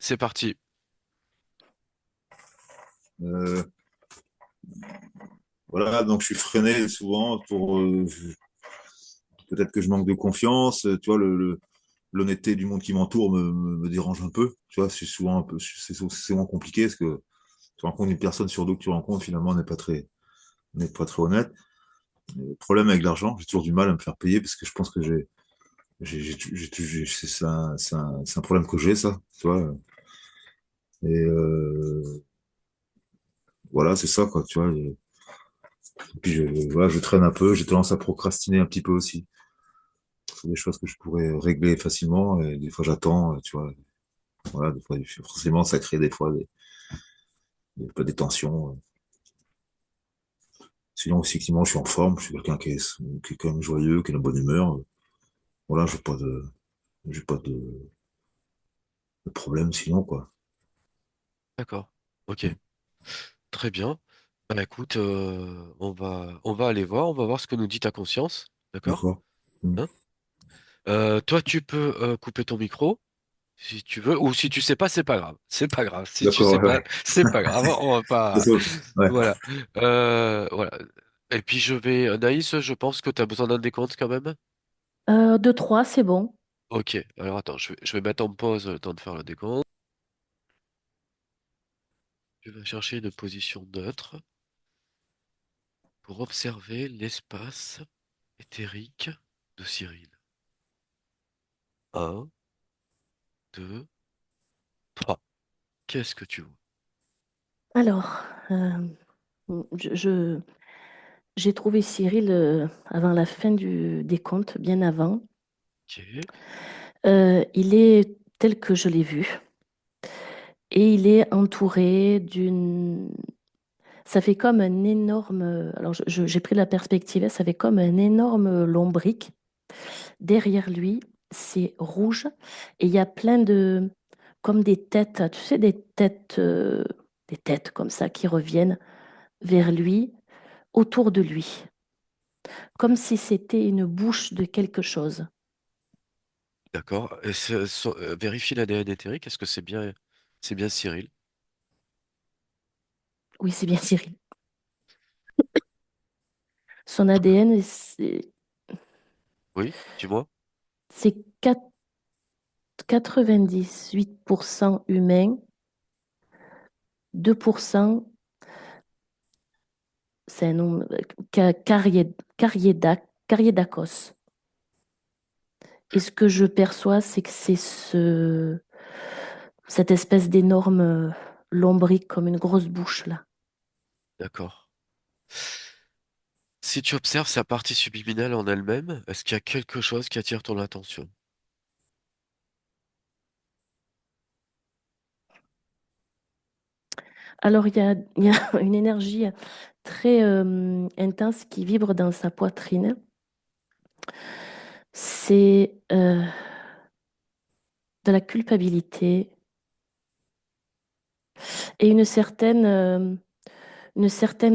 c'est parti. Euh, voilà, donc je suis freiné souvent pour peut-être que je manque de confiance. Tu vois, l'honnêteté du monde qui m'entoure me dérange un peu. Tu vois, c'est souvent un peu, c'est souvent compliqué parce que tu rencontres une personne sur deux que tu rencontres finalement n'est pas très honnête. Le problème avec l'argent, j'ai toujours du mal à me faire payer parce que je pense que c'est un problème que j'ai ça. Tu vois, et voilà, c'est ça quoi. Tu vois. Et puis voilà, je traîne un peu, j'ai tendance à procrastiner un petit peu aussi. C'est des choses que je pourrais régler facilement et des fois j'attends, tu vois. Voilà, des fois, forcément, ça crée des fois des tensions. Sinon, effectivement, je suis en forme, je suis quelqu'un qui est quand même joyeux, qui est de bonne humeur. Voilà, j'ai pas de problème sinon, quoi. D'accord. Ok. Très bien. Bah écoute, on va aller voir, on va voir ce que nous dit ta conscience. D'accord? D'accord. Mm. Hein. Toi, tu peux couper ton micro si tu veux, ou si tu sais pas, c'est pas grave. C'est pas grave. Si tu D'accord, sais ouais, pas, ouais. c'est pas grave. On va pas. Désolé. Ouais. Voilà. Voilà. Et puis Naïs, je pense que tu as besoin d'un décompte quand même. De 3, c'est bon. Ok. Alors attends, je vais mettre en pause le temps de faire le décompte. Je vais chercher une position neutre pour observer l'espace éthérique de Cyril. Un, 2, 3. Qu'est-ce que tu vois? Alors, je- j'ai trouvé Cyril avant la fin du décompte, bien avant. Ok. Il est tel que je l'ai vu et il est entouré d'une... Ça fait comme un énorme... Alors, j'ai pris la perspective, ça fait comme un énorme lombric. Derrière lui, c'est rouge et il y a plein de... Comme des têtes, tu sais, des têtes comme ça qui reviennent vers lui, autour de lui, comme si c'était une bouche de quelque chose. D'accord. Et vérifie l'ADN éthérique. Est-ce que c'est bien Cyril? Oui, c'est bien Cyril. Son ADN, Oui, dis-moi. c'est 98% humain, 2%, c'est un nom, cariédacos. Et ce que je perçois, c'est que c'est cette espèce d'énorme lombric comme une grosse bouche là. D'accord. Si tu observes sa partie subliminale en elle-même, est-ce qu'il y a quelque chose qui attire ton attention? Alors il y a une énergie très intense qui vibre dans sa poitrine. C'est de la culpabilité et une certaine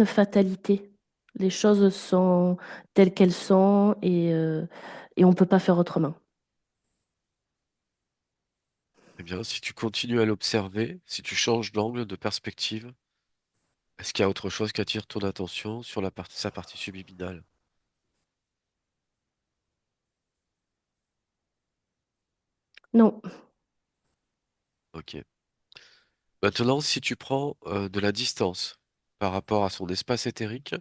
fatalité. Les choses sont telles qu'elles sont et on ne peut pas faire autrement. Eh bien, si tu continues à l'observer, si tu changes d'angle, de perspective, est-ce qu'il y a autre chose qui attire ton attention sur sa partie subliminale? Non, Ok. Maintenant, si tu prends de la distance par rapport à son espace éthérique,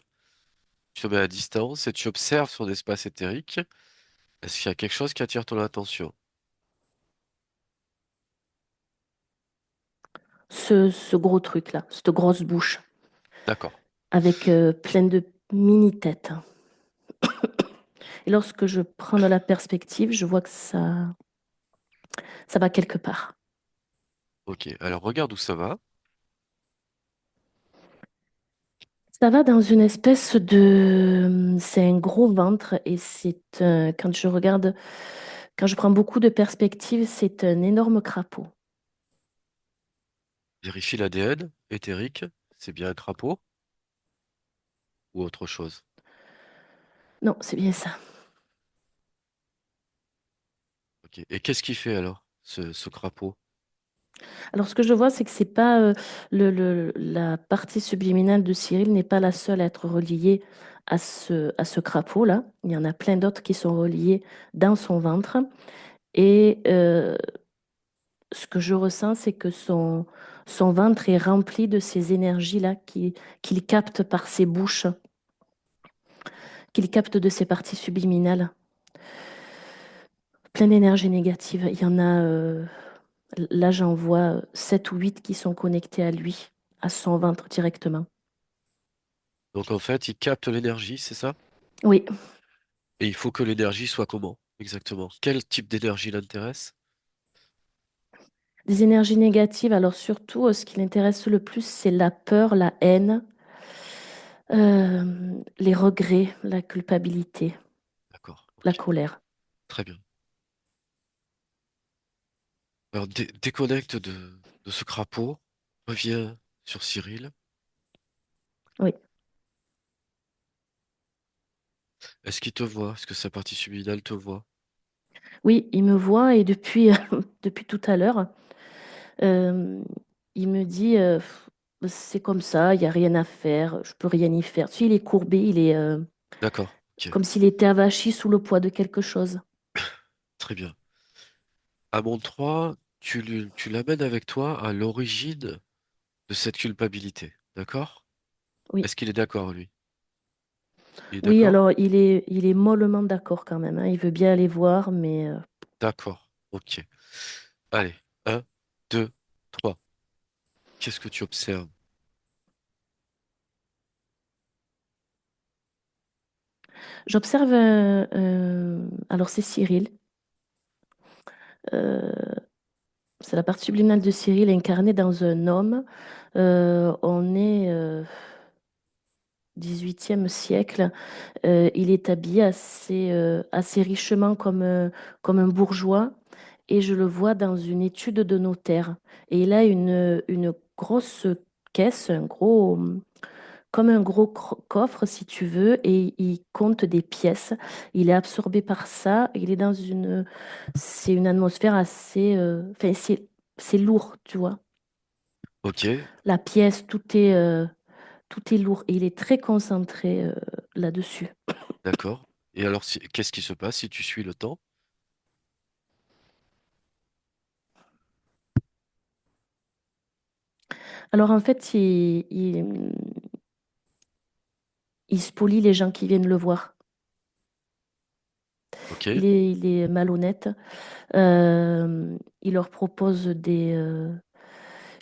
tu te mets à distance et tu observes son espace éthérique, est-ce qu'il y a quelque chose qui attire ton attention? ce gros truc-là, cette grosse bouche, D'accord. avec plein de mini-têtes. Et lorsque je prends de la perspective, je vois que ça va quelque part. Ok. Alors, regarde où ça va. Ça va dans une espèce de... C'est un gros ventre et quand je regarde, quand je prends beaucoup de perspective, c'est un énorme crapaud. Vérifie l'ADN éthérique. C'est bien un crapaud ou autre chose? Non, c'est bien ça. Ok. Et qu'est-ce qu'il fait alors, ce crapaud? Alors, ce que je vois, c'est que c'est pas la partie subliminale de Cyril n'est pas la seule à être reliée à ce crapaud-là. Il y en a plein d'autres qui sont reliés dans son ventre. Et ce que je ressens, c'est que son ventre est rempli de ces énergies-là qu'il capte par ses bouches, qu'il capte de ses parties subliminales. Plein d'énergie négative. Il y en a, là j'en vois 7 ou 8 qui sont connectés à lui, à son ventre directement. Donc en fait, il capte l'énergie, c'est ça? Oui, Et il faut que l'énergie soit comment? Exactement. Quel type d'énergie l'intéresse? des énergies négatives. Alors surtout, ce qui l'intéresse le plus, c'est la peur, la haine, les regrets, la culpabilité, D'accord, la ok. colère. Très bien. Alors déconnecte de ce crapaud, reviens sur Cyril. Oui, Est-ce qu'il te voit? Est-ce que sa partie subliminale te voit? oui, il me voit et depuis, depuis tout à l'heure, euh, il me dit, c'est comme ça, il n'y a rien à faire, je peux rien y faire. Tu sais, il est courbé, il est D'accord, ok. comme s'il était avachi sous le poids de quelque chose. Très bien. À mon 3, tu l'amènes avec toi à l'origine de cette culpabilité. D'accord? Oui, Est-ce qu'il est d'accord, lui? Il est oui, d'accord? alors il est mollement d'accord quand même, hein. Il veut bien aller voir, mais D'accord, ok. Allez, un, 2, 3. Qu'est-ce que tu observes? j'observe. Alors c'est Cyril. Euh, c'est la partie subliminale de Cyril incarnée dans un homme. On est 18e siècle. Il est habillé assez richement comme un bourgeois et je le vois dans une étude de notaire. Et il a une grosse caisse, comme un gros coffre si tu veux, et il compte des pièces. Il est absorbé par ça. Il est c'est une atmosphère assez, enfin c'est lourd, tu vois. Ok, La pièce, tout est lourd et il est très concentré là-dessus. d'accord. Et alors, qu'est-ce qui se passe si tu suis le temps? Alors en fait, il spolie les gens qui viennent le voir. Ok, Il est malhonnête. Il leur propose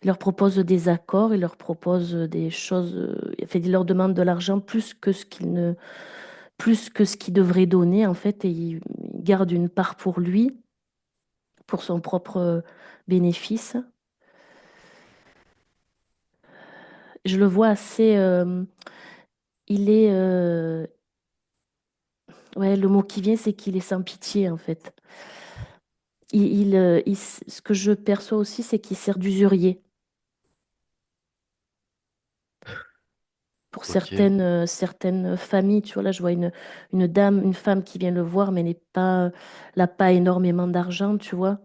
il leur propose des accords, il leur propose des choses. Enfin, il leur demande de l'argent plus que ce qu'il devrait donner en fait, et il garde une part pour lui, pour son propre bénéfice. Je le vois assez. Il est. Ouais, le mot qui vient, c'est qu'il est sans pitié en fait. Ce que je perçois aussi, c'est qu'il sert d'usurier pour ok, certaines familles. Tu vois, là, je vois une femme qui vient le voir, mais elle n'a pas énormément d'argent, tu vois.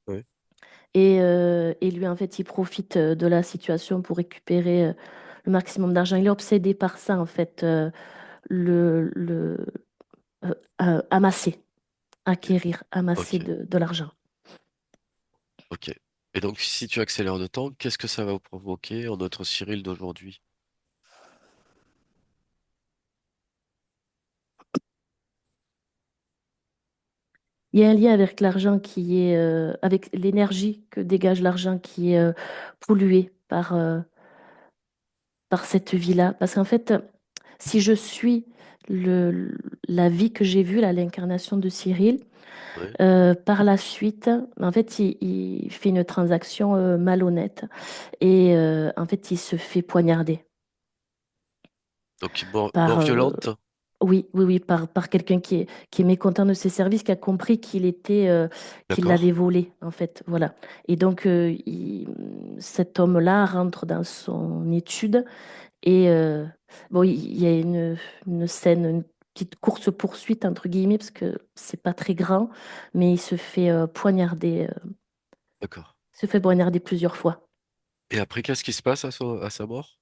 ouais, Et lui, en fait, il profite de la situation pour récupérer le maximum d'argent. Il est obsédé par ça, en fait, le amasser, ok, acquérir, amasser ok, de l'argent. ok. Et donc, si tu accélères le temps, qu'est-ce que ça va provoquer en notre Cyril d'aujourd'hui? Il y a un lien avec l'argent avec l'énergie que dégage l'argent qui est polluée par cette vie-là. Parce qu'en fait, si je suis le, la vie que j'ai vue, là, l'incarnation de Cyril, Ouais. par la suite, en fait, il fait une transaction malhonnête et en fait, il se fait poignarder Donc, par, mort violente, oui, oui, oui, par quelqu'un qui est mécontent de ses services, qui a compris qu'il l'avait d'accord? volé, en fait, voilà. Et donc, cet homme-là rentre dans son étude et bon, il y a une scène, une petite course-poursuite, entre guillemets, parce que c'est pas très grand, mais il se fait poignarder. D'accord. Se fait poignarder plusieurs fois. Et après, qu'est-ce qui se passe à sa mort?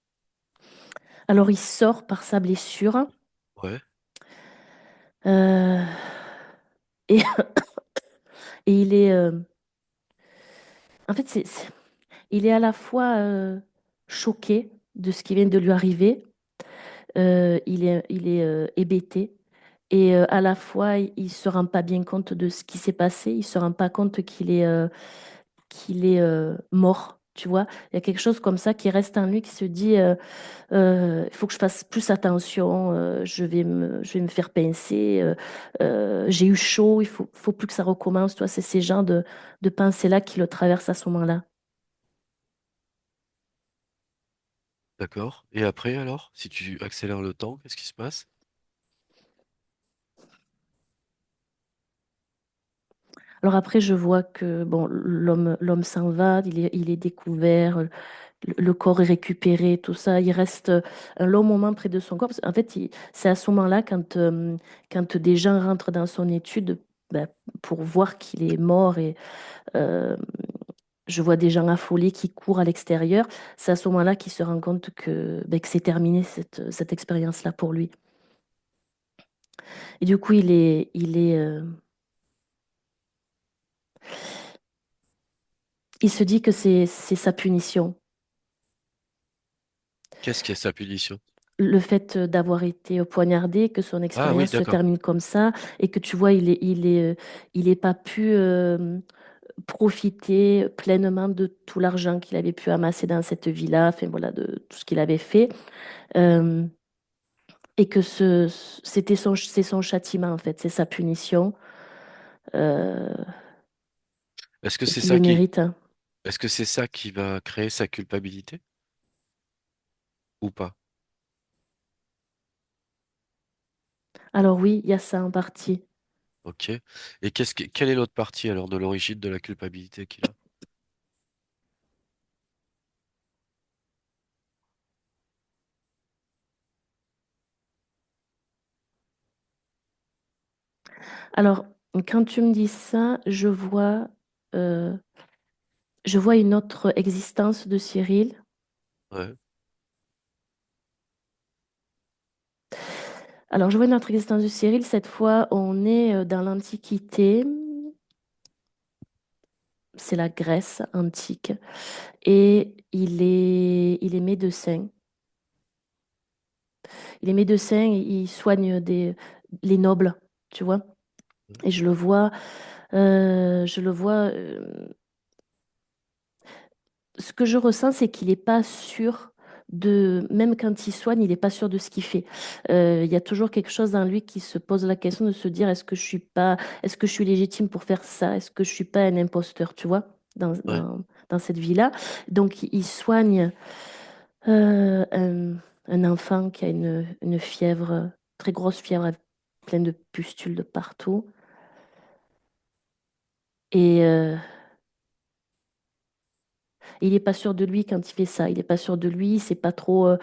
Alors il sort par sa blessure Ouais, euh, et, et il est, en fait, il est à la fois choqué de ce qui vient de lui arriver, il est hébété. Et à la fois, il se rend pas bien compte de ce qui s'est passé. Il se rend pas compte qu'il est mort. Tu vois, il y a quelque chose comme ça qui reste en lui, qui se dit, il faut que je fasse plus attention. Je vais me faire pincer. J'ai eu chaud. Il faut plus que ça recommence. Toi, c'est ces genres de pensées-là qui le traversent à ce moment-là. d'accord. Et après, alors, si tu accélères le temps, qu'est-ce qui se passe? Alors après, je vois que bon, l'homme s'en va. Il est découvert. Le corps est récupéré, tout ça. Il reste un long moment près de son corps. En fait, c'est à ce moment-là, quand des gens rentrent dans son étude, ben, pour voir qu'il est mort et euh, je vois des gens affolés qui courent à l'extérieur. C'est à ce moment-là qu'il se rend compte que c'est terminé cette expérience-là pour lui. Et du coup, il se dit que c'est sa punition. Qu'est-ce qui est sa punition? Le fait d'avoir été poignardé, que son Ah oui, expérience se d'accord. termine comme ça, et que tu vois, il est pas pu profiter pleinement de tout l'argent qu'il avait pu amasser dans cette villa, enfin voilà, de tout ce qu'il avait fait, euh, et que c'est son châtiment en fait, c'est sa punition, euh, Est-ce que et c'est qu'il le ça qui, mérite, hein. est-ce que c'est ça qui va créer sa culpabilité ou pas? Alors oui, il y a ça en partie. Ok. Et quelle est l'autre partie alors de l'origine de la culpabilité qu'il a? Alors, quand tu me dis ça, euh, je vois une autre existence de Cyril. Ouais, Alors, je vois une autre existence de Cyril. Cette fois, on est dans l'Antiquité. C'est la Grèce antique. Et il est médecin. Il est médecin, il soigne les nobles, tu vois. Et ce que je ressens, c'est qu'il n'est pas sûr même quand il soigne, il n'est pas sûr de ce qu'il fait. Il y a toujours quelque chose dans lui qui se pose la question de se dire, est-ce que je suis légitime pour faire ça? Est-ce que je suis pas un imposteur, tu vois, ouais, dans cette vie-là? Donc, il soigne euh, un, un enfant qui a une fièvre, très grosse fièvre, pleine de pustules de partout. Et il n'est pas sûr de lui quand il fait ça. Il n'est pas sûr de lui, c'est pas trop.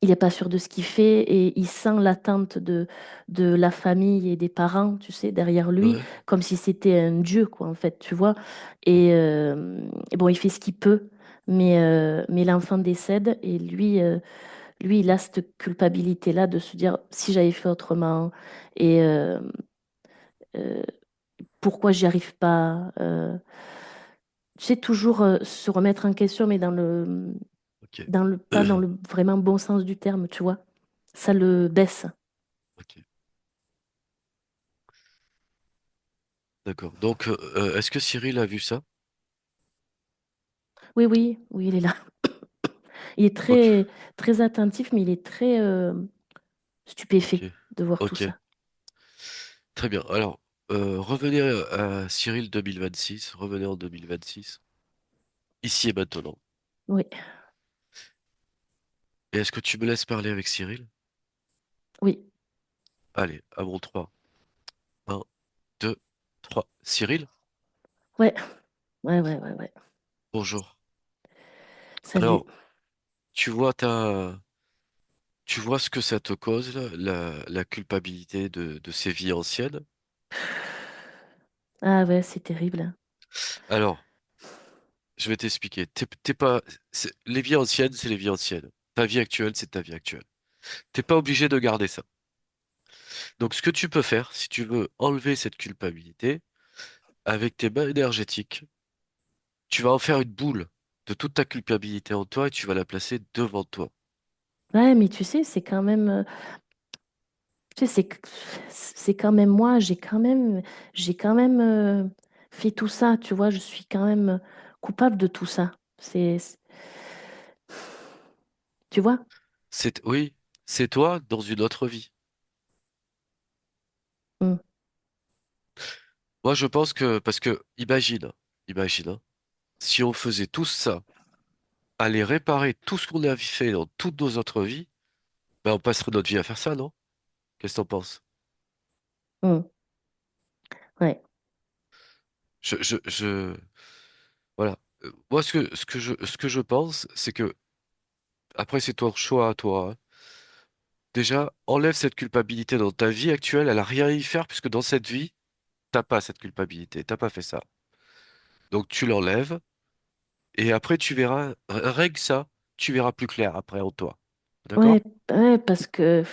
Il n'est pas sûr de ce qu'il fait et il sent l'attente de la famille et des parents, tu sais, derrière lui, ouais, comme si c'était un dieu, quoi, en fait, tu vois. ouais, Et bon, il fait ce qu'il peut, mais l'enfant décède et lui, il a cette culpabilité-là de se dire si j'avais fait autrement et euh, pourquoi j'y arrive pas. Tu sais, toujours se remettre en question, mais ok, pas dans le vraiment bon sens du terme, tu vois. Ça le baisse. ok, d'accord. Donc, est-ce que Cyril a vu ça? Oui, oui, oui, il est là. Il est Ok, très, très attentif, mais il est très ok, stupéfait de voir tout ok, ça. très bien. Alors, revenez à Cyril 2026, revenez en 2026, ici et maintenant. Oui, Et est-ce que tu me laisses parler avec Cyril? oui, Allez, à mon 3. 1, 2, 3. Cyril, ouais, ouais, ouais, ouais, ouais. bonjour. Salut. Alors, tu vois tu vois ce que ça te cause, là, la culpabilité de ces vies anciennes. Ah ouais, c'est terrible, hein. Alors, je vais t'expliquer. T'es pas, les vies anciennes, c'est les vies anciennes. Ta vie actuelle, c'est ta vie actuelle. T'es pas obligé de garder ça. Donc, ce que tu peux faire, si tu veux enlever cette culpabilité, avec tes mains énergétiques, tu vas en faire une boule de toute ta culpabilité en toi et tu vas la placer devant toi. Ouais, mais tu sais, c'est quand même, tu sais, c'est quand même moi, j'ai quand même fait tout ça, tu vois, je suis quand même coupable de tout ça. Tu vois? Oui, c'est toi dans une autre vie. Mm. Moi, je pense que, parce que, imagine, hein, si on faisait tout ça, aller réparer tout ce qu'on a fait dans toutes nos autres vies, ben, on passerait notre vie à faire ça, non? Qu'est-ce que t'en penses? Mm. Ouais. Je, voilà. Moi, ce que je pense, c'est que, après, c'est ton choix à toi, hein. Déjà, enlève cette culpabilité dans ta vie actuelle, elle a rien à y faire, puisque dans cette vie, t'as pas cette culpabilité, t'as pas fait ça. Donc, tu l'enlèves, et après, tu verras, rien que ça, tu verras plus clair après en toi. Ouais, D'accord? ouais, parce que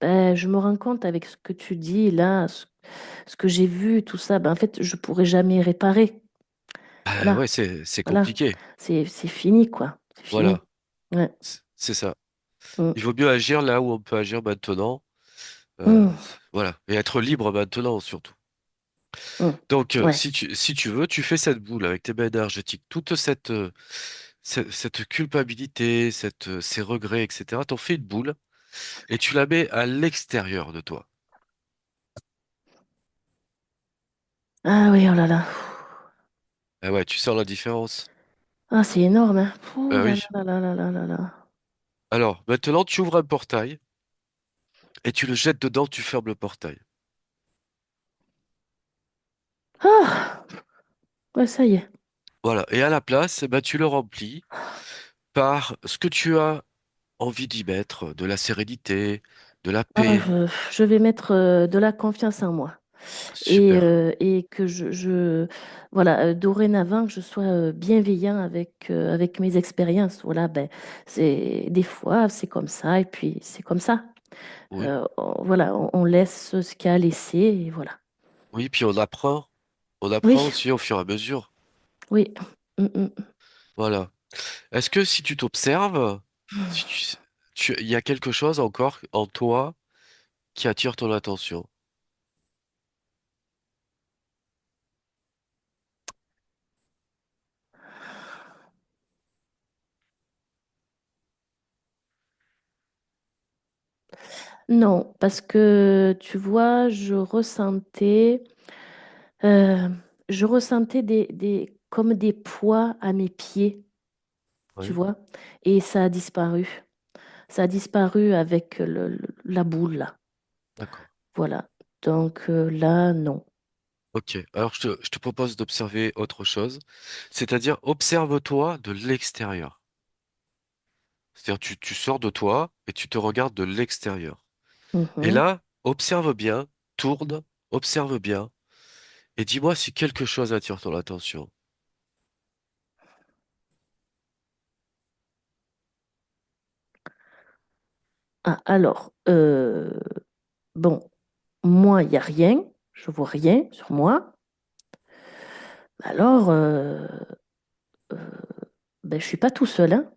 ben, je me rends compte avec ce que tu dis là, ce que j'ai vu, tout ça, ben, en fait, je pourrais jamais réparer. Voilà, Ouais, c'est voilà. compliqué. C'est fini, quoi. C'est fini. Voilà, Ouais. c'est ça. Mm. Il vaut mieux agir là où on peut agir maintenant. Mm. Voilà. Et être libre maintenant, surtout. Mm. Donc, Ouais. si tu veux, tu fais cette boule avec tes mains énergétiques, toute cette culpabilité, ces regrets, etc. T'en fais une boule et tu la mets à l'extérieur de toi. Ah oui, oh là là. Ah ouais, tu sens la différence? Ah, c'est énorme, hein. Ouh Ah là oui. là là là là là là là. Alors, maintenant, tu ouvres un portail et tu le jettes dedans, tu fermes le portail. Ah, ouais, ça y est. Voilà. Et à la place, eh ben, tu le remplis par ce que tu as envie d'y mettre, de la sérénité, de la Ah, paix. je vais mettre de la confiance en moi. Super. Et que voilà, dorénavant, que je sois bienveillant avec mes expériences. Voilà, ben, des fois, c'est comme ça, et puis c'est comme ça. Oui. Voilà, on laisse ce qu'il y a à laisser, et voilà. Oui, puis on Oui, apprend aussi au fur et à mesure. oui. Mm, mm. Voilà. Est-ce que si tu t'observes, si il y a quelque chose encore en toi qui attire ton attention? Non, parce que tu vois, euh, je ressentais comme des poids à mes pieds, tu Oui, vois, et ça a disparu. Ça a disparu avec la boule, là. d'accord. Voilà. Donc là, non. Ok. Alors je te propose d'observer autre chose, c'est-à-dire observe-toi de l'extérieur. C'est-à-dire tu sors de toi et tu te regardes de l'extérieur. Et Mhm. là, observe bien, tourne, observe bien, et dis-moi si quelque chose attire ton attention. Ah, alors, bon, moi, il n'y a rien. Je vois rien sur moi. Alors, euh, ben, je suis pas tout seul, hein.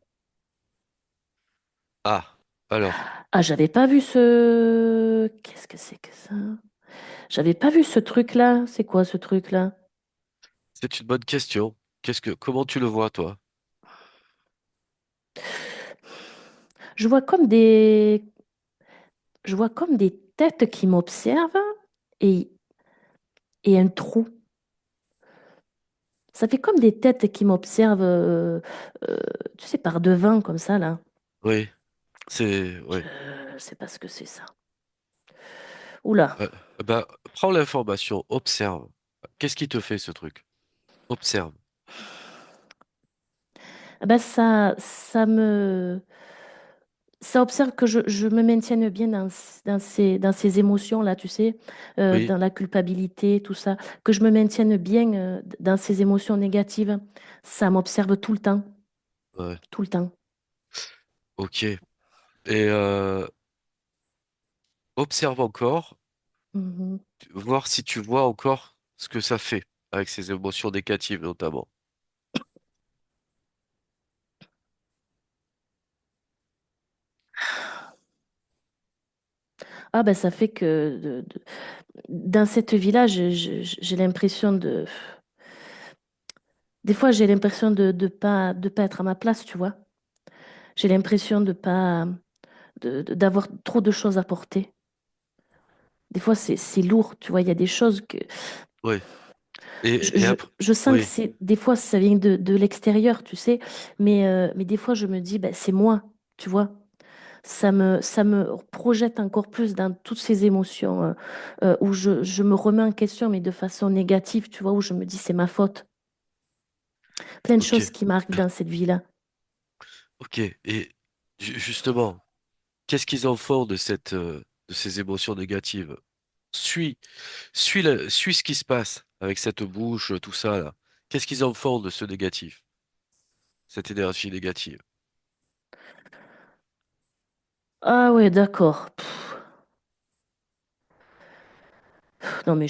Ah, alors, Ah, j'avais pas vu ce... Qu'est-ce que c'est que ça? J'avais pas vu ce truc-là. C'est quoi ce truc-là? c'est une bonne question. Comment tu le vois, toi? Je vois comme des... Je vois comme des têtes qui m'observent et, et un trou. Ça fait comme des têtes qui m'observent, euh, tu sais, par devant, comme ça, là. Oui, oui. Je sais pas ce que c'est ça. Oula. Euh, Prends l'information, observe. Qu'est-ce qui te fait ce truc? Observe. Ah ben ça me... Ça observe que je me maintienne bien dans ces émotions-là, tu sais, Oui, dans la culpabilité, tout ça, que je me maintienne bien dans ces émotions négatives. Ça m'observe tout le temps, ouais, tout le temps. ok. Et observe encore, Mhm. voir si tu vois encore ce que ça fait avec ces émotions négatives notamment. Ah ben ça fait que dans cette vie-là, j'ai l'impression de... Des fois, j'ai l'impression de pas être à ma place, tu vois. J'ai l'impression de pas... d'avoir trop de choses à porter. Des fois, c'est lourd, tu vois. Il y a des choses que Oui. Et après, je sens que oui, c'est des fois ça vient de l'extérieur, tu sais. Mais des fois, je me dis, ben, c'est moi, tu vois. Ça me projette encore plus dans toutes ces émotions où je me remets en question, mais de façon négative, tu vois, où je me dis, c'est ma faute. Plein de ok, choses qui m'arrivent dans cette vie-là. ok. Et justement, qu'est-ce qu'ils en font de de ces émotions négatives? Suis, suis ce qui se passe avec cette bouche, tout ça là. Qu'est-ce qu'ils en font de ce négatif, cette énergie négative? Ah ouais, d'accord. Non, mais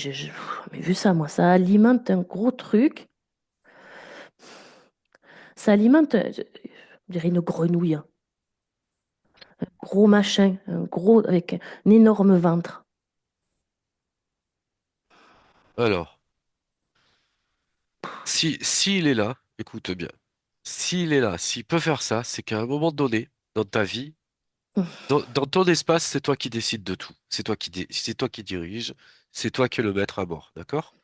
mais vu ça, moi, ça alimente un gros truc. Ça alimente, je dirais une grenouille, hein. Gros machin, un gros, avec un énorme ventre. Alors, s'il est là, écoute bien. S'il est là, s'il peut faire ça, c'est qu'à un moment donné, dans ta vie, dans ton espace, c'est toi qui décides de tout. C'est toi qui dirige, c'est toi qui es le maître à bord, d'accord?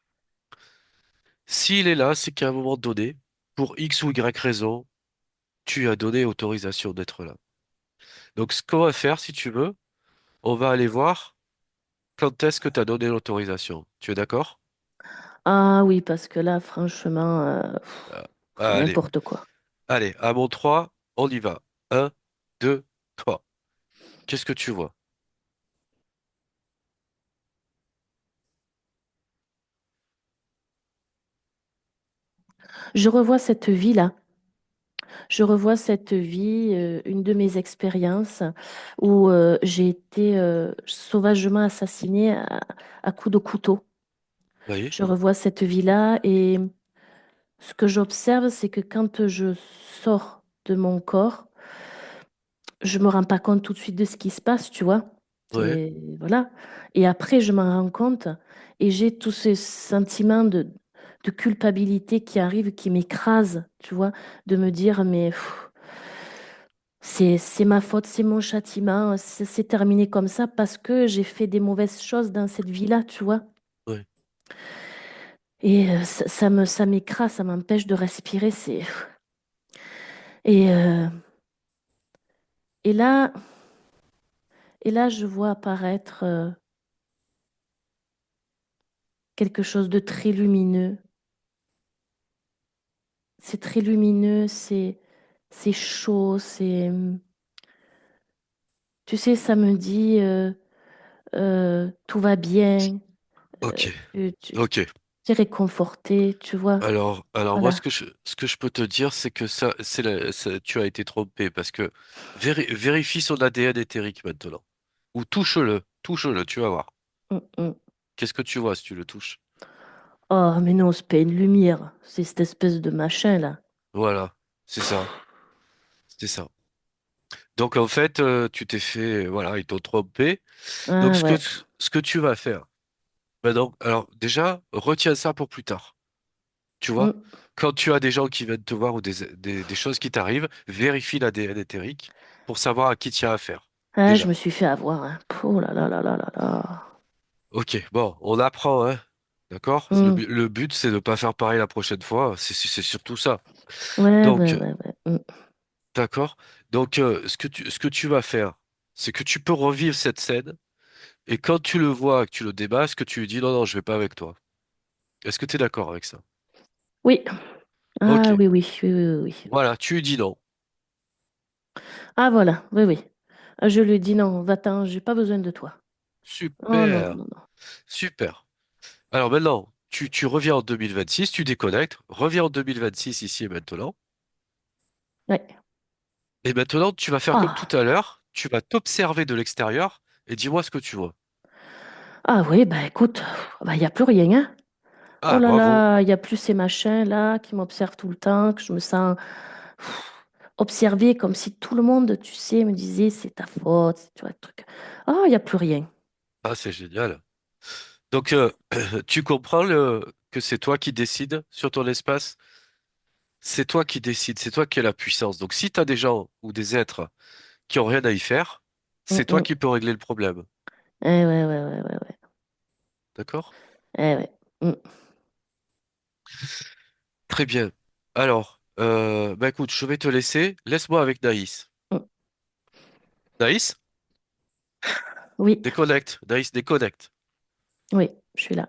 S'il est là, c'est qu'à un moment donné, pour X ou Y raison, tu as donné autorisation d'être là. Donc, ce qu'on va faire, si tu veux, on va aller voir quand est-ce que tu as donné l'autorisation. Tu es d'accord? Ah oui, parce que là, franchement, Ah, allez, n'importe quoi. allez, à mon 3, on y va. Un, 2, 3. Qu'est-ce que tu vois? Je revois cette vie-là. Je revois cette vie, une de mes expériences où j'ai été sauvagement assassinée à coups de couteau. Oui, Je revois cette vie-là et ce que j'observe, c'est que quand je sors de mon corps, je me rends pas compte tout de suite de ce qui se passe, tu vois. oui, Voilà. Et après, je m'en rends compte et j'ai tout ce sentiment de culpabilité qui arrive, qui m'écrase, tu vois, de me dire, mais c'est ma faute, c'est mon châtiment, c'est terminé comme ça parce que j'ai fait des mauvaises choses dans cette vie-là, tu vois. oui. Et ça m'écrase, ça m'empêche de respirer. Et, euh, et là, et là, je vois apparaître quelque chose de très lumineux. C'est très lumineux, c'est chaud, tu sais, ça me dit tout va bien, Ok, tu ok. es réconforté, tu vois. Alors moi, Voilà. ce que je peux te dire, c'est que tu as été trompé parce que vérifie son ADN éthérique maintenant. Ou touche-le, tu vas voir. Mm, mm. Qu'est-ce que tu vois si tu le touches? Oh, mais non, c'est pas une lumière, c'est cette espèce de machin là. Voilà, c'est ça, c'est ça. Donc en fait, tu t'es fait, voilà, ils t'ont trompé. Donc Ah ouais. ce que tu vas faire, maintenant, alors déjà, retiens ça pour plus tard. Tu vois, Mm. quand tu as des gens qui viennent te voir ou des choses qui t'arrivent, vérifie l'ADN éthérique pour savoir à qui tu as affaire. Ah, je Déjà. me suis fait avoir, hein. Oh là là là là là là. Ok, bon, on apprend, hein. D'accord? Mm. Le but, c'est de ne pas faire pareil la prochaine fois. C'est surtout ça. Ouais, ouais, Donc, ouais, ouais. Mm. d'accord? Donc, ce que tu vas faire, c'est que tu peux revivre cette scène et quand tu le vois, que tu le démasques, que tu lui dis non, non, je vais pas avec toi. Est-ce que tu es d'accord avec ça? Oui. Ah Ok. oui, oui, oui, oui, oui, oui. Voilà, tu lui dis non. Ah voilà, oui, oui. Ah, je lui dis non, va-t'en, j'ai pas besoin de toi. Oh non, non, Super, non, non. super. Alors maintenant, tu reviens en 2026, tu déconnectes, reviens en 2026 ici et maintenant. Ouais. Et maintenant, tu vas faire comme tout Ah, à l'heure, tu vas t'observer de l'extérieur et dis-moi ce que tu vois. ah oui, bah écoute, bah, il n'y a plus rien, hein. Oh Ah, là bravo. là, il n'y a plus ces machins-là qui m'observent tout le temps, que je me sens observée comme si tout le monde, tu sais, me disait c'est ta faute, tu vois, le truc. Oh, il n'y a plus rien. Ah, c'est génial. Donc, tu comprends que c'est toi qui décides sur ton espace? C'est toi qui décides, c'est toi qui as la puissance. Donc, si tu as des gens ou des êtres qui ont rien à y faire, Mm, c'est toi mm. qui peux régler le problème. Eh ouais, ouais, ouais, ouais, ouais. D'accord? Eh ouais. Mm, Très bien. Alors, bah écoute, je vais te laisser. Laisse-moi avec Naïs. mm. Naïs, Oui, déconnecte. Naïs, déconnecte. oui, je suis là.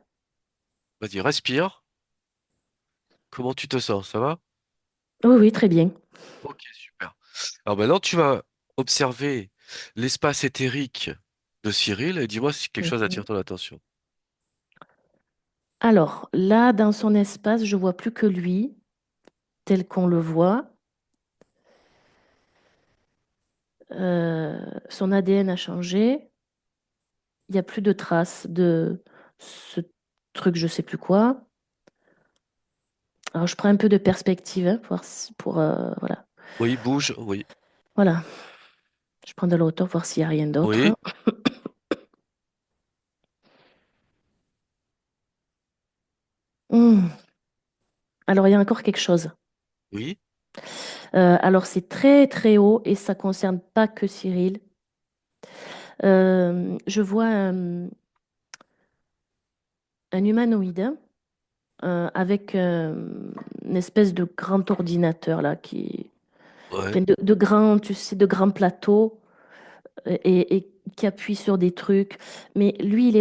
Vas-y, respire. Comment tu te sens? Ça va? Oui, oui, très bien. Ok, super. Alors maintenant, tu vas observer l'espace éthérique de Cyril et dis-moi si quelque chose attire Mhm. ton attention. Alors, là, dans son espace, je vois plus que lui, tel qu'on le voit. Son ADN a changé. Il n'y a plus de traces de ce truc, je sais plus quoi. Alors, je prends un peu de perspective, hein, voilà. Oui, bouge, oui. Voilà. Je prends de la hauteur, voir s'il n'y a rien d'autre. Oui, Hmm. Alors, il y a encore quelque chose. oui, Alors, c'est très, très haut et ça concerne pas que Cyril. Je vois un humanoïde avec une espèce de grand ordinateur là ouais, enfin, de grands, tu sais, de grands plateaux et qui appuie sur des trucs. Mais lui,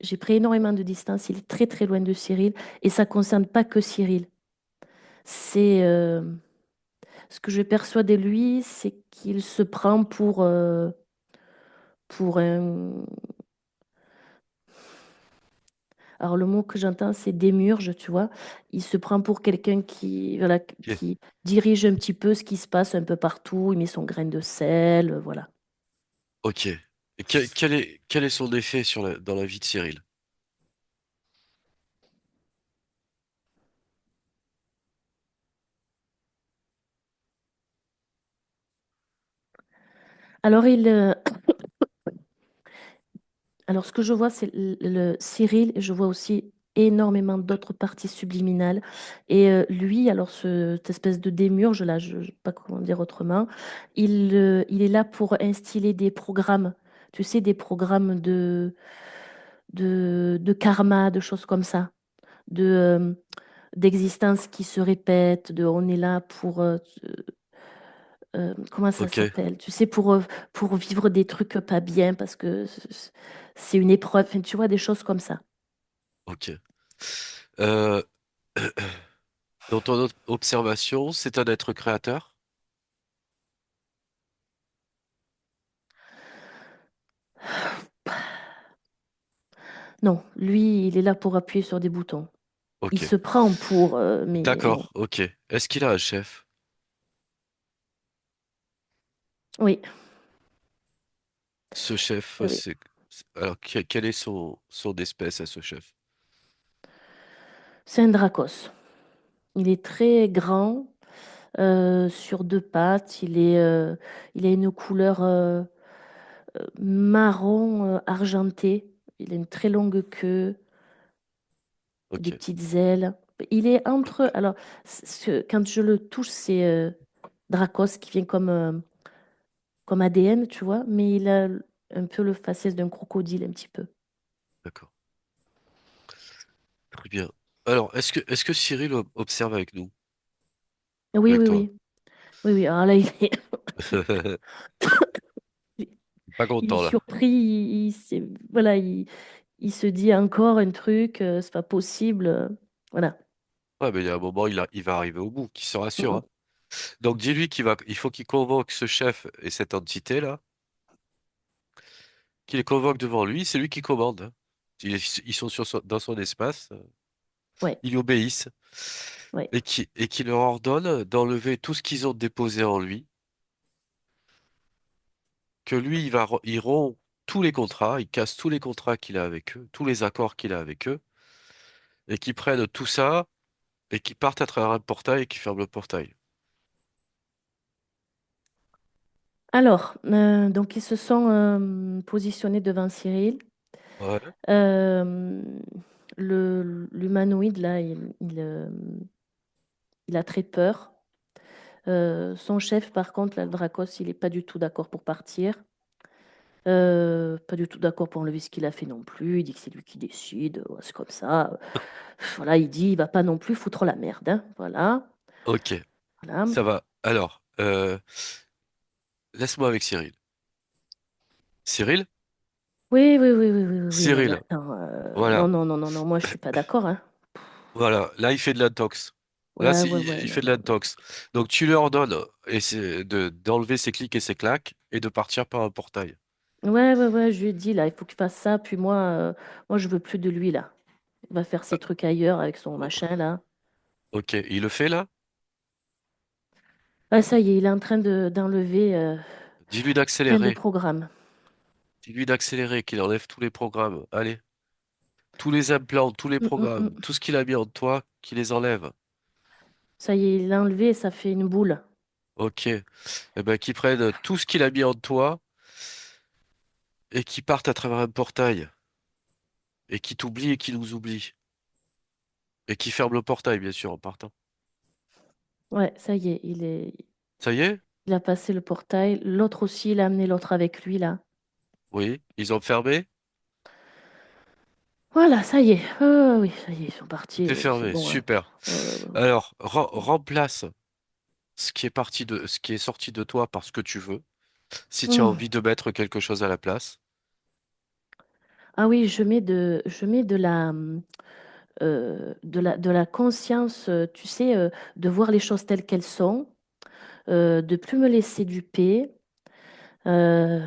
j'ai pris énormément de distance. Il est très très loin de Cyril et ça concerne pas que Cyril. C'est ce que je perçois de lui, c'est qu'il se prend pour un. Alors le mot que j'entends, c'est démurge, tu vois. Il se prend pour quelqu'un voilà, ok. qui dirige un petit peu ce qui se passe un peu partout. Il met son grain de sel, voilà. Ok. Et quel est son effet dans la vie de Cyril? Alors alors ce que je vois, c'est le Cyril. Et je vois aussi énormément d'autres parties subliminales. Et lui, alors cette espèce de démurge là, je ne sais pas comment dire autrement, il est là pour instiller des programmes. Tu sais, des programmes de karma, de choses comme ça, d'existence qui se répètent, on est là pour, comment ça Ok, s'appelle? Tu sais, pour vivre des trucs pas bien parce que c'est une épreuve, enfin, tu vois, des choses comme ça. ok. Euh, dans ton observation, c'est un être créateur? Non, lui, il est là pour appuyer sur des boutons. Il Ok. se prend pour, mais non. D'accord, ok. Est-ce qu'il a un chef? Oui, Ce chef, oui, oui. Alors, quelle est son espèce à ce chef? C'est un Dracos. Il est très grand, sur deux pattes. Il a une couleur marron argenté. Il a une très longue queue, des Ok, petites ailes. Il est entre. Alors, quand je le touche, c'est Dracos qui vient comme ADN, tu vois, mais il a un peu le faciès d'un crocodile, un petit peu. d'accord. Très bien. Alors, est-ce que Cyril observe avec nous? Oui, Avec oui, toi? oui. Oui, oui. Alors là, Pas il est content, là. surpris. Voilà, il se dit encore un truc, c'est pas possible. Voilà. Ouais, mais il y a un moment, il va arriver au bout, qu'il se Mm, rassure, mm. hein. Donc dis-lui il faut qu'il convoque ce chef et cette entité-là, qu'il les convoque devant lui, c'est lui qui commande, hein. Ils sont dans son espace, Ouais, ils lui obéissent ouais. et qui leur ordonne d'enlever tout ce qu'ils ont déposé en lui, que lui, il rompt tous les contrats, il casse tous les contrats qu'il a avec eux, tous les accords qu'il a avec eux, et qu'ils prennent tout ça et qu'ils partent à travers un portail et qu'ils ferment le portail. Alors, donc ils se sont positionnés devant Cyril. Ouais, Euh, l'humanoïde, là, il a très peur. Son chef, par contre, là, le Dracos, il n'est pas du tout d'accord pour partir. Pas du tout d'accord pour enlever ce qu'il a fait non plus. Il dit que c'est lui qui décide. Ouais, c'est comme ça. Voilà, il dit il va pas non plus foutre la merde, hein. Voilà, ok, voilà. ça va. Alors, laisse-moi avec Cyril. Cyril? Oui, oui, oui, oui, oui, oui, oui, non, mais Cyril, attends. Non, voilà, non, non, non, non, moi, je suis pas d'accord, hein. voilà. Là, il fait de l'intox. Là, Ouais, ouais, ouais, il non, fait de non, non. l'intox. Donc, tu lui ordonnes d'enlever ses clics et ses claques et de partir par un portail. Ouais, ouais, ouais, je lui ai dit, là, il faut qu'il fasse ça. Puis moi, je veux plus de lui, là. Il va faire ses trucs ailleurs avec son Euh, machin, là. Ok, il le fait là? Ah, ça y est, il est en train d'enlever Dis-lui plein de d'accélérer. programmes. Dis-lui d'accélérer, qu'il enlève tous les programmes. Allez, tous les implants, tous les Hum, hum, programmes, hum. tout ce qu'il a mis en toi, qu'il les enlève. Ça y est, il l'a enlevé et ça fait une boule. Ok, eh ben, qu'il prenne tout ce qu'il a mis en toi et qu'il parte à travers un portail et qu'il t'oublie et qu'il nous oublie et qu'il ferme le portail, bien sûr, en partant. Ouais, ça y est, Ça y est? il a passé le portail. L'autre aussi, il a amené l'autre avec lui, là. Oui, ils ont fermé? Voilà, ça y est. Oui, ça y est, ils sont partis. Tout est C'est fermé, bon, hein. super. Ouais, ouais, ouais, ouais. Alors, remplace ce qui est sorti de toi par ce que tu veux, si tu as Hum. envie de mettre quelque chose à la place. Ah oui, je mets de la conscience, tu sais, de voir les choses telles qu'elles sont, de plus me laisser duper. euh,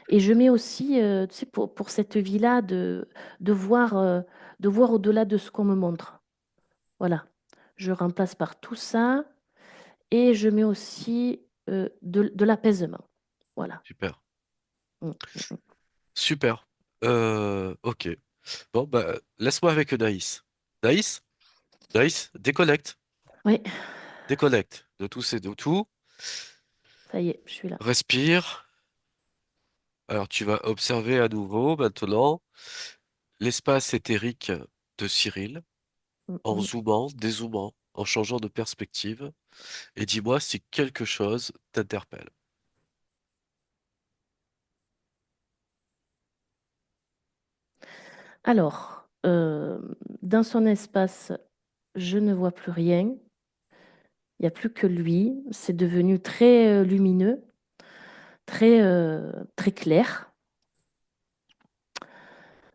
et je mets aussi, tu sais, pour cette vie-là, de voir au-delà de ce qu'on me montre. Voilà. Je remplace par tout ça et je mets aussi de l'apaisement. Voilà. Super. Mm, mm, mm. Super. Ok. Bon, bah, laisse-moi avec Naïs. Naïs? Naïs, déconnecte. Oui, Déconnecte de tout. ça y est, je suis là. Respire. Alors, tu vas observer à nouveau maintenant l'espace éthérique de Cyril Mm, en mm. zoomant, dézoomant, en changeant de perspective. Et dis-moi si quelque chose t'interpelle. Alors, dans son espace, je ne vois plus rien. Il n'y a plus que lui. C'est devenu très lumineux, très clair.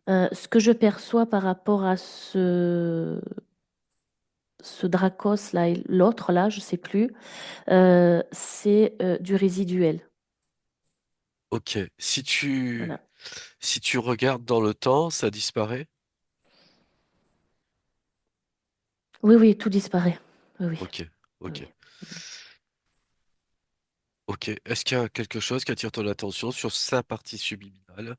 Ce que je perçois par rapport à ce Dracos là et l'autre là, je sais plus, c'est du résiduel. Ok. Voilà. Si tu regardes dans le temps, ça disparaît? Oui, oui, tout disparaît. Oui, oui, Ok. oui, Ok. oui. Ok. Est-ce qu'il y a quelque chose qui attire ton attention sur sa partie subliminale?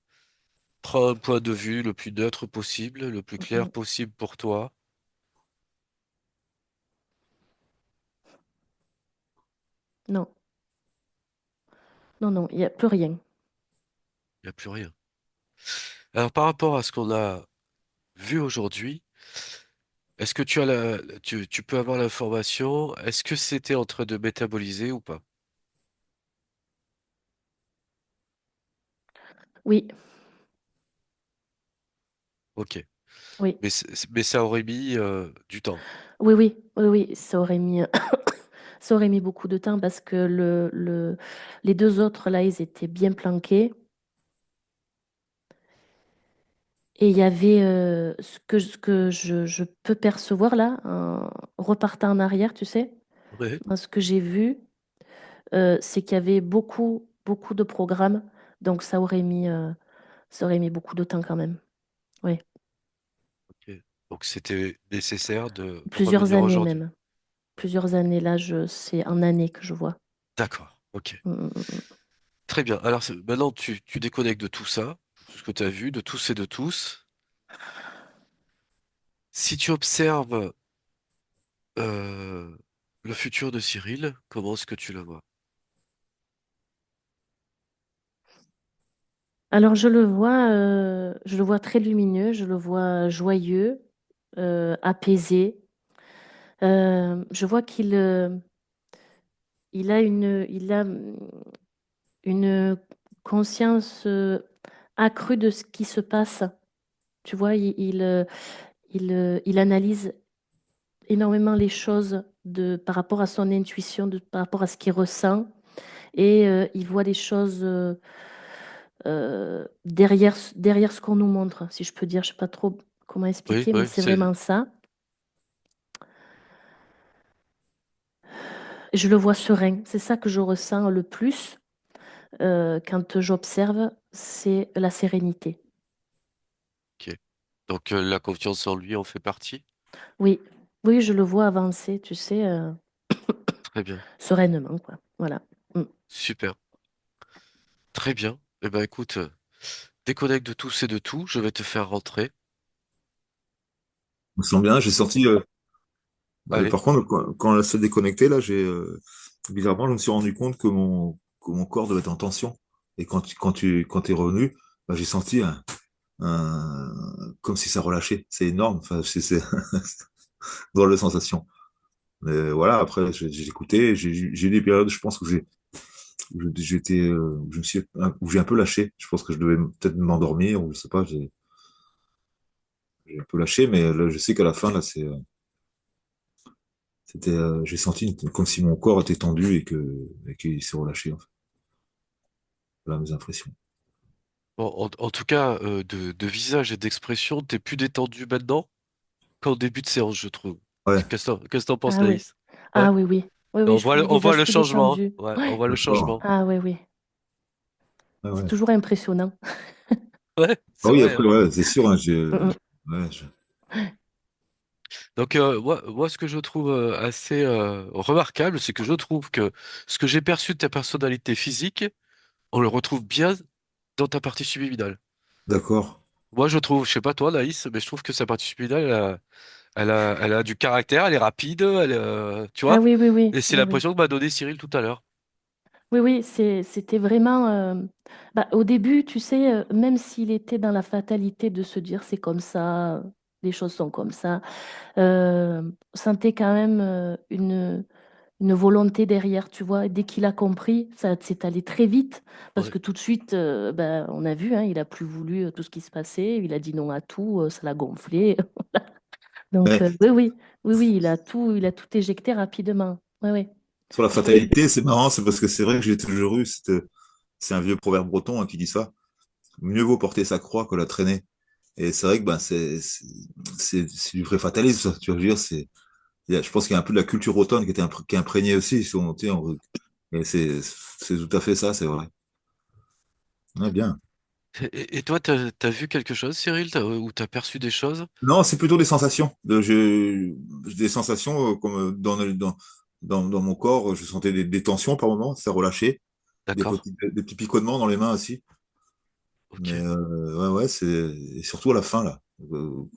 Prends un point de vue le plus neutre possible, le plus Mm, clair mm. possible pour toi. Non, non, non, il n'y a plus rien. Il n'y a plus rien. Alors, par rapport à ce qu'on a vu aujourd'hui, est-ce que tu peux avoir l'information? Est-ce que c'était en train de métaboliser ou pas? Oui, Ok. oui, Mais ça aurait mis du temps. oui, oui, oui, oui, ça aurait mis, ça aurait mis beaucoup de temps parce que les deux autres là, ils étaient bien planqués. Et il y avait ce que je peux percevoir là, en repartant en arrière, tu sais. Ouais, Moi, ce que j'ai vu, c'est qu'il y avait beaucoup, beaucoup de programmes, donc ça aurait mis beaucoup de temps quand même. Oui, ok. Donc c'était nécessaire de plusieurs revenir années aujourd'hui. même. Plusieurs années, là, c'est en années que je vois. D'accord, ok. Mm, mm, mm. Très bien. Alors maintenant, tu déconnectes de tout ça, de tout ce que tu as vu, de tous et de tous. Si tu observes euh, le futur de Cyril, comment est-ce que tu le vois? Alors, je le vois très lumineux, je le vois joyeux, apaisé. Je vois il a une conscience accrue de ce qui se passe. Tu vois, il analyse énormément les choses par rapport à son intuition, par rapport à ce qu'il ressent, et il voit des choses derrière ce qu'on nous montre, si je peux dire. Je sais pas trop comment Oui, expliquer, mais oui, c'est vraiment ça. Je le vois serein. C'est ça que je ressens le plus quand j'observe, c'est la sérénité. ok. Donc la confiance en lui en fait partie. Oui, oui, je le vois avancer, tu sais, Très bien, sereinement, quoi. Voilà. Mm. super, très bien. Eh ben écoute, déconnecte de tous et de tout. Je vais te faire rentrer. Je me sens bien. J'ai senti. Allez. Par contre, quand elle s'est déconnectée, là, bizarrement, je me suis rendu compte que mon corps devait être en tension. Et quand t'es revenu, bah, j'ai senti comme si ça relâchait. C'est énorme. Enfin, c'est drôle de sensation. Mais voilà, après, j'ai écouté. J'ai eu des périodes, je pense, où j'ai un peu lâché. Je pense que je devais peut-être m'endormir ou je sais pas. J'ai un peu lâché, mais là, je sais qu'à la fin, là, j'ai senti comme si mon corps était tendu et qu'il s'est relâché, en fait. Voilà mes impressions. Bon, en tout cas, de visage et d'expression, t'es plus détendu maintenant qu'en début de séance, je trouve. Ouais, Qu'est-ce que t'en penses, Ah oui. Naïs? Ouais. Ah oui, oui. Oui, oui, je trouve le On voit visage le plus changement, hein. détendu. Ouais, on Ouais. voit le d'accord. changement. Ah oui, oui. Ouais, C'est ouais. toujours impressionnant. Ouais, Ah c'est oui, vrai, après, hein. ouais, c'est sûr, hein, Mm, mm. ouais, Donc, moi, ce que je trouve assez remarquable, c'est que je trouve que ce que j'ai perçu de ta personnalité physique, on le retrouve bien dans ta partie subliminale. d'accord. Moi, je trouve, je sais pas toi, Naïs, mais je trouve que sa partie subliminale, elle a du caractère, elle est rapide, tu Ah vois? oui, oui, oui, Et c'est oui, oui. l'impression que m'a donné Cyril tout à l'heure. Oui, oui, c'était vraiment. Bah, au début, tu sais, même s'il était dans la fatalité de se dire c'est comme ça, les choses sont comme ça, on sentait quand même une volonté derrière, tu vois. Et dès qu'il a compris, ça s'est allé très vite parce Ouais. que tout de suite, ben, on a vu, hein, il a plus voulu tout ce qui se passait, il a dit non à tout, ça l'a gonflé. Donc, Mais oui, oui, oui, oui, il a tout éjecté rapidement. Oui, oui. sur la Et, fatalité, c'est marrant, c'est parce que c'est vrai que j'ai toujours eu, c'est un vieux proverbe breton, hein, qui dit ça. Mieux vaut porter sa croix que la traîner. Et c'est vrai que ben, c'est du vrai fatalisme, ça. Tu vas dire, je pense qu'il y a un peu de la culture bretonne qui est imprégnée aussi. Tu sais, et c'est tout à fait ça, c'est vrai. Ouais, bien. Et toi, t'as vu quelque chose, Cyril, ou t'as perçu des choses? Non, c'est plutôt des sensations. Des sensations comme dans mon corps, je sentais des tensions par moments, ça relâchait, D'accord. des petits picotements dans les mains aussi. Ok. Mais ouais, et surtout à la fin là,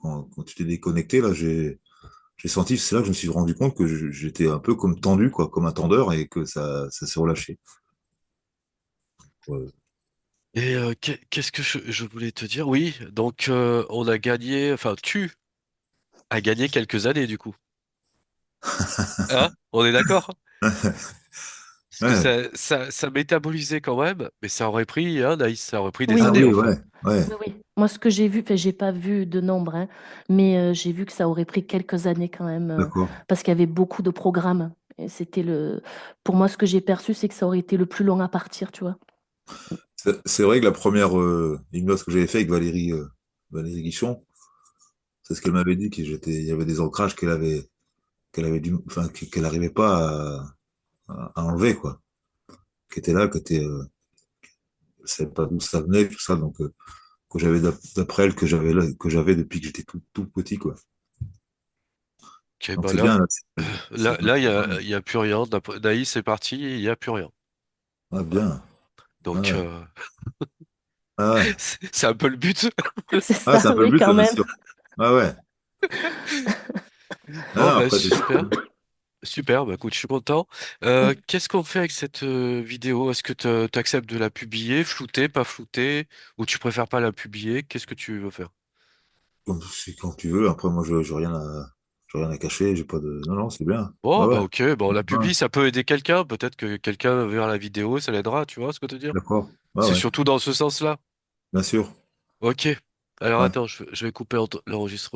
quand tu t'es déconnecté là, j'ai senti, c'est là que je me suis rendu compte que j'étais un peu comme tendu quoi, comme un tendeur et que ça s'est relâché. Ouais. Et qu'est-ce que je voulais te dire? Oui, donc on a gagné, enfin tu as gagné quelques années du coup. Hein? On est d'accord? Parce que Ouais. ça métabolisait quand même, mais ça aurait pris, hein, Naïs, ça aurait pris des oui, Ah années oui, en fait. ouais, ouais, oui, oui. Moi, ce que j'ai vu, enfin, j'ai pas vu de nombre, hein, mais j'ai vu que ça aurait pris quelques années quand même, d'accord. parce qu'il y avait beaucoup de programmes. Et pour moi, ce que j'ai perçu, c'est que ça aurait été le plus long à partir, tu vois. C'est vrai que la première hypnose que j'avais fait avec Valérie Guichon, c'est ce qu'elle m'avait dit, il y avait des ancrages qu'elle avait. enfin, qu'elle n'arrivait pas à enlever, quoi. Qui était là, je savais pas d'où ça venait, tout ça, donc, que j'avais d'après elle, que j'avais depuis que j'étais tout petit, quoi. Ok, Donc bah c'est là, bien, là, là, il y a plus rien. Naïs c'est parti, il y a plus rien. ah, bien. Ah Donc, ouais. Ah ouais. c'est un peu le but. C'est Ah, ça, c'est un peu le oui, but, quand là, bien même. sûr. Ah ouais. Ah Bon, non, bah après, c'est super. sûr. Super, bah écoute, je suis content. Qu'est-ce qu'on fait avec cette vidéo? Est-ce que tu acceptes de la publier, flouter, pas flouter, ou tu préfères pas la publier? Qu'est-ce que tu veux faire? C'est quand tu veux. Après, moi, j'ai rien à cacher. J'ai pas de. Non, non, c'est bien. Oh, Ah bah ouais. ok, bon, la Ouais, publie, ça peut aider quelqu'un. Peut-être que quelqu'un va vers la vidéo, ça l'aidera, tu vois ce que je veux te dire? d'accord. Ouais, C'est ouais. surtout dans ce sens-là. Bien sûr. Ok. Alors Ouais. attends, je vais couper l'enregistrement.